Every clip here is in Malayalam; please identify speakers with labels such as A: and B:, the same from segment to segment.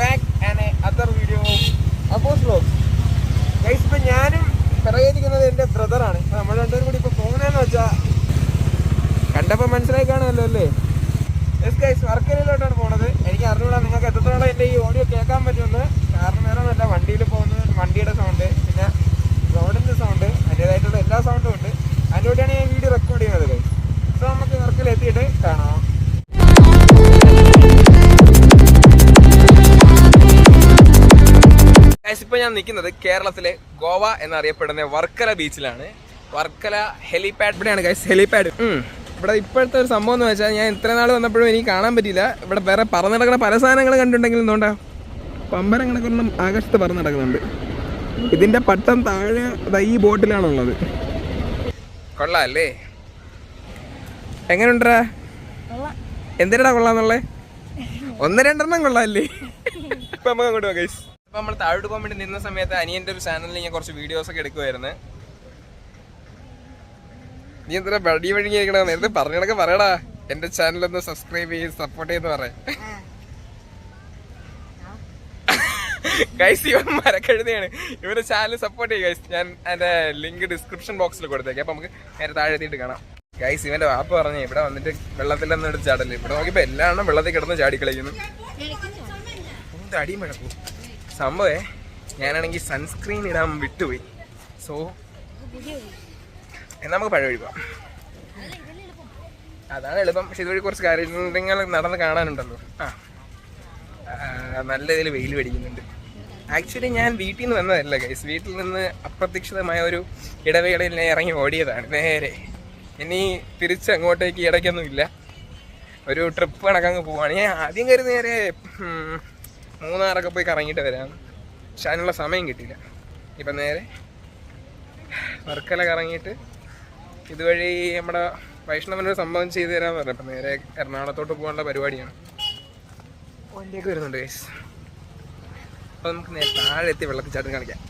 A: back and another video of Appos Vlogs. Guys, ഇപ്പം ഞാനും പിറകേരിക്കുന്നത് എൻ്റെ ബ്രദറാണ്. നമ്മൾ രണ്ടുപേരും കൂടി ഇപ്പോൾ പോകുന്നതെന്ന് വെച്ചാൽ കണ്ടപ്പോൾ മനസ്സിലായി കാണുമല്ലോ അല്ലേ? യെസ് ഗൈസ്, വർക്കലയിലോട്ടാണ് പോണത്. എനിക്ക് അറിഞ്ഞൂടാ നിങ്ങൾക്ക് എത്രത്തോളം എൻ്റെ ഈ ഓഡിയോ കേൾക്കാൻ പറ്റുമെന്ന്. കാരണം വേറെ ഒന്നുമല്ല, വണ്ടിയിൽ പോകുന്നത് വണ്ടിയുടെ സൗണ്ട്, പിന്നെ റോഡിൻ്റെ സൗണ്ട്, അതിൻ്റേതായിട്ടുള്ള എല്ലാ സൗണ്ടും ഉണ്ട്. അതിൻ്റെ കൂടെയാണ് ഞാൻ വീഡിയോ റെക്കോർഡ് ചെയ്യുന്നത് ഗൈസ്. സോ നമുക്ക് വർക്കല എത്തിയിട്ട് കാണാം. ഇപ്പോൾ ഞാൻ നിൽക്കുന്നത് കേരളത്തിലെ ഗോവ എന്നറിയപ്പെടുന്ന വർക്കല ബീച്ചിലാണ്. വർക്കല ഹെലിപാഡ് ഇവിടെയാണ് ഗൈസ്, ഹെലിപാഡ്. ഇവിടെ ഇപ്പോഴത്തെ ഒരു സംഭവം എന്ന് വെച്ചാൽ, ഞാൻ ഇത്ര നാൾ വന്നപ്പോഴും എനിക്ക് കാണാൻ പറ്റിയില്ല. ഇവിടെ വേറെ പറന്ന് നടക്കുന്ന പല സാധനങ്ങൾ കണ്ടിട്ടുണ്ടെങ്കിൽ എന്തുകൊണ്ടാ പമ്പരം കണക്കൊന്നും ആകാശത്ത് പറന്ന് നടക്കുന്നുണ്ട്. ഇതിൻ്റെ പട്ടം താഴെ ഈ ബോട്ടിലാണുള്ളത്. കൊള്ളാം അല്ലേ? എങ്ങനെയുണ്ടാ? എന്തിനാ കൊള്ളാന്നുള്ളേ? ഒന്ന് രണ്ടെണ്ണം കൊള്ളാം അല്ലേ? ഇപ്പം നമുക്ക് അങ്ങോട്ട് പോകാം ഗൈസ്. ഇപ്പം നമ്മൾ താഴോട്ട് പോകാൻ വേണ്ടി നിന്ന സമയത്ത് അനിയൻ്റെ ഒരു ചാനലിൽ ഞാൻ കുറച്ച് വീഡിയോസൊക്കെ എടുക്കുമായിരുന്നു. നീ എന്തിനാ വഴി വഴുകിയിരിക്കണ? നേരത്തെ പറഞ്ഞിടക്കെ പറയടാ, എൻ്റെ ചാനലൊന്ന് സബ്സ്ക്രൈബ് ചെയ്ത് സപ്പോർട്ട് ചെയ്ത് പറയാം ഗൈസ്. ഇവൻ മരക്കഴുതയാണ്, ഇവരുടെ ചാനൽ സപ്പോർട്ട് ചെയ്യും ഗൈസ്. ഞാൻ എൻ്റെ ലിങ്ക് ഡിസ്ക്രിപ്ഷൻ ബോക്സിൽ കൊടുത്തേക്കാം. അപ്പം നമുക്ക് നേരെ താഴെ എത്തിയിട്ട് കാണാം. ഗൈസ്, ഇവൻ്റെ വാപ്പ പറഞ്ഞു ഇവിടെ വന്നിട്ട് വെള്ളത്തിലൊന്നും എടുത്ത് ചാടല്ലേ. ഇവിടെ നോക്കിയപ്പോൾ എല്ലാം വെള്ളത്തിൽ കിടന്ന് ചാടിക്കളിക്കുന്നു. അടിയും കിടക്കും സംഭവേ. ഞാനാണെങ്കിൽ സൺസ്ക്രീൻ ഇടാൻ വിട്ടുപോയി. സോ എന്നാൽ നമുക്ക് പഴയ വഴി പോവാം. അതാണ് എളുപ്പം. പക്ഷെ ഇതുവഴി കുറച്ച് കാര്യങ്ങൾ നടന്ന് കാണാനുണ്ടല്ലോ. നല്ല ഇതിൽ വെയിൽ പിടിക്കുന്നുണ്ട്. ആക്ച്വലി ഞാൻ വീട്ടിൽ നിന്ന് വന്നതല്ല ഗൈസ്. വീട്ടിൽ നിന്ന് അപ്രതീക്ഷിതമായ ഒരു ഇടവേളയിൽ ഞാൻ ഇറങ്ങി ഓടിയതാണ് നേരെ. ഇനി തിരിച്ച് അങ്ങോട്ടേക്ക് ഇടയ്ക്കൊന്നും ഇല്ല. ഒരു ട്രിപ്പ് കണക്കങ്ങ് പോവാണ്. ഞാൻ ആദ്യം കയറി നേരെ മൂന്നാറൊക്കെ പോയി കറങ്ങിയിട്ട് വരാം. പക്ഷെ അതിനുള്ള സമയം കിട്ടിയില്ല. ഇപ്പം നേരെ വർക്കല കറങ്ങിയിട്ട് ഇതുവഴി നമ്മുടെ വൈഷ്ണവനൊരു സംഭവം ചെയ്തു തരാമെന്ന് പറഞ്ഞു. അപ്പം നേരെ എറണാകുളത്തോട്ട് പോകാനുള്ള പരിപാടിയാണ്. വണ്ടിയൊക്കെ വരുന്നുണ്ട് ഗൈസ്. അപ്പം നമുക്ക് നേരെ താഴെ എത്തി വെള്ളത്തിൽ ചാട്ടം കളിക്കാം.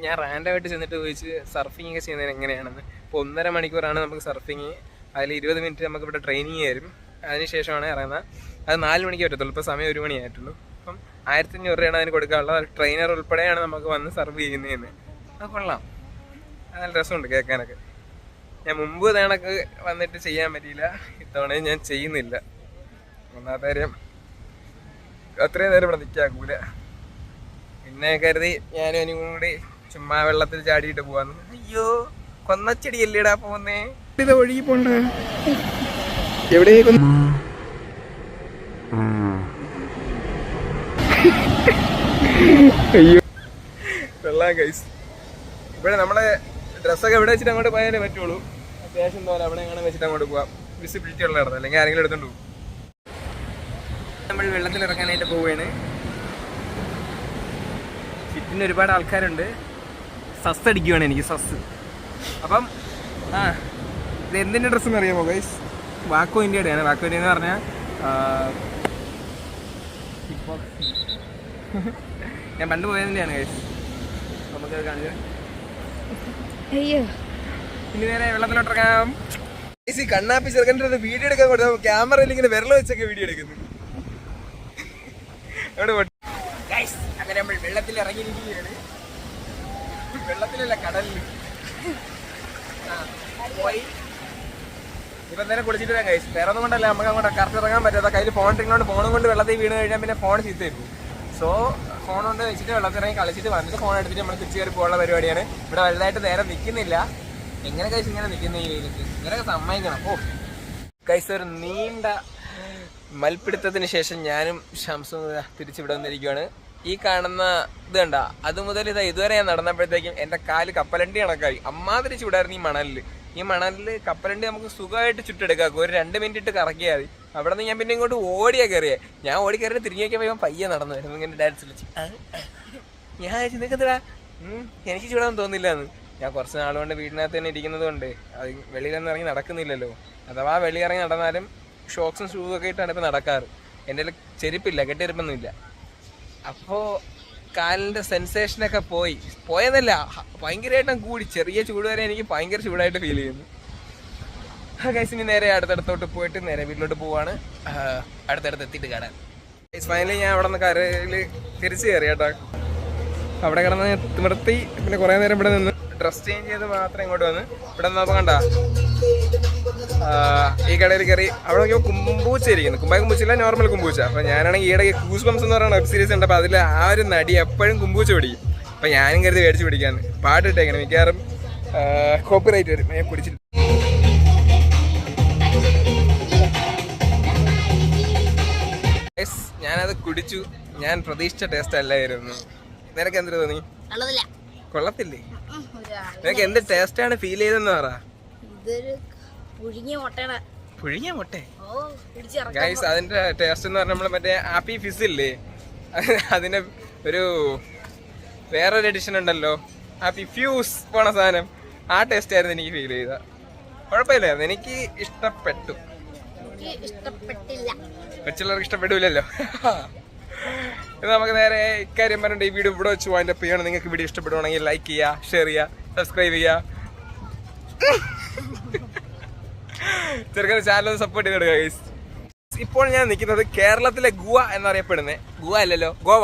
A: ഞാൻ റാൻഡമായിട്ട് ചെന്നിട്ട് ചോദിച്ച് സർഫിംഗ് ഒക്കെ ചെയ്യുന്നതിന് എങ്ങനെയാണെന്ന്. ഇപ്പോൾ 1.5 മണിക്കൂറാണ് നമുക്ക് സർഫിങ്. അതിൽ 20 മിനിറ്റ് നമുക്ക് ഇവിടെ ട്രെയിനിങ് തരും. അതിനുശേഷമാണ് ഇറങ്ങുന്നത്. അത് 4 മണിക്ക് പറ്റത്തുള്ളൂ. ഇപ്പോൾ സമയം 1 മണിയായിട്ടുള്ളൂ. അപ്പം 1500 രൂപയാണ് അതിന് കൊടുക്കാനുള്ളത്. ട്രെയിനർ ഉൾപ്പെടെയാണ് നമുക്ക് വന്ന് സർവ് ചെയ്യുന്നതെന്ന്. അത് കൊള്ളാം, അത് നല്ല രസമുണ്ട് കേൾക്കാനൊക്കെ. ഞാൻ മുമ്പ് ഇതേണക്ക് വന്നിട്ട് ചെയ്യാൻ പറ്റിയില്ല. ഇത്തവണയും ഞാൻ ചെയ്യുന്നില്ല. ഒന്നാമത്തെ കാര്യം അത്രയും നേരം ഇവിടെ നിൽക്കാക്കൂല. പിന്നെ കരുതി ഞാനും എനിക്കും കൂടി ചുമ്മാ വെള്ളത്തിൽ ചാടിയിട്ട് പോവാന്ന്. അയ്യോ, കൊന്നച്ചെടിയല്ലേടാ പോന്നേ. ഇത് ഒഴുകി പോണ്ട എവിടേക്ക്? അയ്യോ വെള്ളം ഗൈസ്. ഇവിടെ നമ്മളെ ഡ്രസ്സൊക്കെ എവിടെ വെച്ചിട്ട് അങ്ങോട്ട് പോയാലേ പറ്റുള്ളൂ. അത്യാവശ്യം പോലെ അവിടെ എങ്ങനെ വെച്ചിട്ട് അങ്ങോട്ട് പോവാം. വിസിബിലിറ്റി ഉള്ള ഇടത്ത്, അല്ലെങ്കിൽ ആരെങ്കിലും എടുത്തോണ്ട് പോകും. നമ്മൾ വെള്ളത്തിൽ ഇറങ്ങാനായിട്ട് പോവുകയാണ്. ചുറ്റിന് ഒരുപാട് ആൾക്കാരുണ്ട്. സസ് അടിക്കുവാണ് എനിക്ക്, സസ്. അപ്പം ഇത് എന്തിൻ്റെ ഡ്രസ്സെന്ന് അറിയാമോ ഗൈസ്? വാക്കോ ഇന്ത്യയുടെയാണ്. വാക്കോ ഇന്ത്യ എന്ന് പറഞ്ഞാൽ ഞാൻ പണ്ട് പോയതിൻ്റെയാണ് ഗൈസ്. നമുക്കത് കാണിച്ചു. ഇനി നേരെ വെള്ളത്തിലോട്ടിറങ്ങാം. ഗൈസ്, ഈ കണ്ണാപ്പി ചെറുക്കൻ്റെ വീഡിയോ എടുക്കാൻ കൊടുത്താൽ ക്യാമറയിൽ ഇങ്ങനെ വിരൽ വെച്ചൊക്കെ വീഡിയോ എടുക്കുന്നു. അവിടെ ഗൈസ്, അങ്ങനെ നമ്മൾ വെള്ളത്തിൽ ഇറങ്ങിയിരിക്കുകയാണ്. വെള്ളത്തിലല്ല, കടലിൽ പോയി. ഇപ്പം നേരം കുളിച്ചിട്ട് വരാം ഗൈസ്. വേറെ ഒന്നും കൊണ്ടല്ല, നമുക്ക് അങ്ങോട്ട് കറക്റ്റ് ഇറങ്ങാൻ പറ്റാത്ത. കയ്യിൽ ഫോൺ ഇട്ടുകൊണ്ട് ഫോണും കൊണ്ട് വെള്ളത്തിൽ വീണ് കഴിഞ്ഞാൽ പിന്നെ ഫോൺ ചീത്ത തരും. സോ ഫോൺ കൊണ്ട് വെച്ചിട്ട് വെള്ളത്തിൽ ഇറങ്ങി കളിച്ചിട്ട് വന്നിട്ട് ഫോൺ എടുത്തിട്ട് നമ്മൾ തിരിച്ച് കയറി പോകാനുള്ള പരിപാടിയാണ്. ഇവിടെ വലുതായിട്ട് നേരെ നിൽക്കുന്നില്ല. എങ്ങനെ കഴിച്ച് ഇങ്ങനെ നിൽക്കുന്ന ഈ വെയിലേക്ക് ഇങ്ങനെയൊക്കെ സമ്മതിക്കണം. ഓ ഗൈസ്, ഒരു നീണ്ട മൽപ്പിടുത്തത്തിന് ശേഷം ഞാനും ഷംസും തിരിച്ചിവിടെ വന്നിരിക്കുകയാണ്. ഈ കാണുന്ന ഇത് കണ്ട, അത് മുതൽ ഇതുവരെ ഞാൻ നടന്നപ്പോഴത്തേക്കും എൻ്റെ കാല് കപ്പലണ്ടി കണക്കായി. അമ്മാതിരി ചൂടായിരുന്നു ഈ മണലിൽ. ഈ മണലിൽ കപ്പലണ്ടി നമുക്ക് സുഖമായിട്ട് ചുട്ടെടുക്കാം. ഒരു 2 മിനിറ്റ് ഇട്ട് കറക്കിയാൽ മതി. അവിടെ നിന്ന് ഞാൻ പിന്നെ ഇങ്ങോട്ട് ഓടിയാ കയറിയേ. ഞാൻ ഓടി കയറിയിട്ട് തിരിഞ്ഞേക്കാൻ പോയപ്പോൾ പയ്യെ നടന്നു വരുന്നു. ഇങ്ങനെ ഡാൻസ് കളിച്ച് ഞാൻ നിൽക്കത്തിടാ, എനിക്ക് ചൂടാന്ന് തോന്നില്ല എന്ന്. ഞാൻ കുറച്ച് നാളുകൊണ്ട് വീടിനകത്ത് തന്നെ ഇരിക്കുന്നത് കൊണ്ട് അത് വെളിയിലൊന്നും ഇറങ്ങി നടക്കുന്നില്ലല്ലോ. അഥവാ വെളിയിറങ്ങി നടന്നാലും ഷോക്സും ഷൂസൊക്കെ ഇട്ടാണ് ഇപ്പോൾ നടക്കാറ്. എൻ്റെ ചെരുപ്പില്ല, കെട്ടിയിരിപ്പൊന്നുമില്ല. അപ്പോൾ കാലിൻ്റെ സെൻസേഷനൊക്കെ പോയെന്നല്ല, ഭയങ്കരമായിട്ടും കൂടി. ചെറിയ ചൂട് വരെ എനിക്ക് ഭയങ്കര ചൂടായിട്ട് ഫീൽ ചെയ്യുന്നു. ഗൈസ് ഇനി നേരെ അടുത്തടുത്തോട്ട് പോയിട്ട് നേരെ വീട്ടിലോട്ട് പോവാണ്. അടുത്തടുത്ത് എത്തിയിട്ട് കാണാൻ. ഗൈസ് ഫൈനലി ഞാൻ അവിടെ നിന്ന് കരയിൽ തിരിച്ച് കയറി കേട്ടോ. അവിടെ കിടന്ന് നിർത്തി. പിന്നെ കുറേ നേരം ഇവിടെ നിന്ന് ഡ്രസ് ചേഞ്ച് ചെയ്ത് മാത്രം ഇങ്ങോട്ട് വന്ന് ഇവിടെ നിന്നപ്പോൾ കണ്ട ഈ കടയിൽ കയറി. അവിടെ നോക്കിയപ്പോൾ കുമ്പൂച്ച ഇരിക്കുന്നു. കുമ്പൂച്ചില്ല, നോർമൽ കുമ്പൂച്ച. അപ്പോൾ ഞാനാണെങ്കിൽ ഈയിടെ ഗൂസ് ബംസ് എന്ന് പറയുന്ന വെബ് സീരീസ് ഉണ്ട്. അപ്പോൾ അതിൽ ആ ഒരു നടി എപ്പോഴും കുമ്പൂച്ച പിടിക്കും. അപ്പോൾ ഞാനും കരുതി മേടിച്ച് പിടിക്കാന്ന്. പാട്ട് ഇട്ടേക്കണം, മിക്കവാറും കോപ്പിറൈറ്റ് വരും. ഞാൻ കുടിച്ചിട്ട് ഞാനത് കുടിച്ചു. ഞാൻ പ്രതീക്ഷിച്ച ടേസ്റ്റ് അല്ലായിരുന്നു. നിനക്ക് എന്ത് തോന്നി? കൊള്ളത്തില്ലേ? നിനക്ക് എന്ത് ടേസ്റ്റാണ് ഫീൽ ചെയ്തെന്ന് പറ. പുഴുങ്ങിയ മുട്ട ഗൈസ്. അതിന്റെ ടേസ്റ്റ് എന്ന് പറഞ്ഞാൽ നമ്മള് മറ്റേ ആപ്പി ഫിസ് ഇല്ലേ, അതിന്റെ ഒരു വേറൊരു എഡിഷൻ ഉണ്ടല്ലോ, ആപ്പി ഫ്യൂസ് പോണ സാധനം. ആ ടേസ്റ്റ് ആയിരുന്നു എനിക്ക് ഫീൽ ചെയ്ത. കുഴപ്പമില്ലായിരുന്നു, എനിക്ക് ഇഷ്ടപ്പെട്ടു. മറ്റുള്ളവർക്ക് ഇഷ്ടപ്പെടില്ലല്ലോ. ഇത് നമുക്ക് നേരെ ഇക്കാര്യം പറഞ്ഞിട്ട് ഈ വീഡിയോ ഇവിടെ വെച്ച് വൈൻഡപ്പ് ചെയ്യണം. നിങ്ങൾക്ക് വീഡിയോ ഇഷ്ടപ്പെടുവാണെങ്കിൽ ലൈക്ക് ചെയ്യുക, ഷെയർ ചെയ്യുക, സബ്സ്ക്രൈബ് ചെയ്യുക. ചെറുക്കൻ ചാനൽ സപ്പോർട്ട് ചെയ്തിടുക ഗൈസ്. ഇപ്പോൾ ഞാൻ നിൽക്കുന്നത് കേരളത്തിലെ ഗോവ എന്നറിയപ്പെടുന്നത്, ഗോവ അല്ലല്ലോ, ഗോവ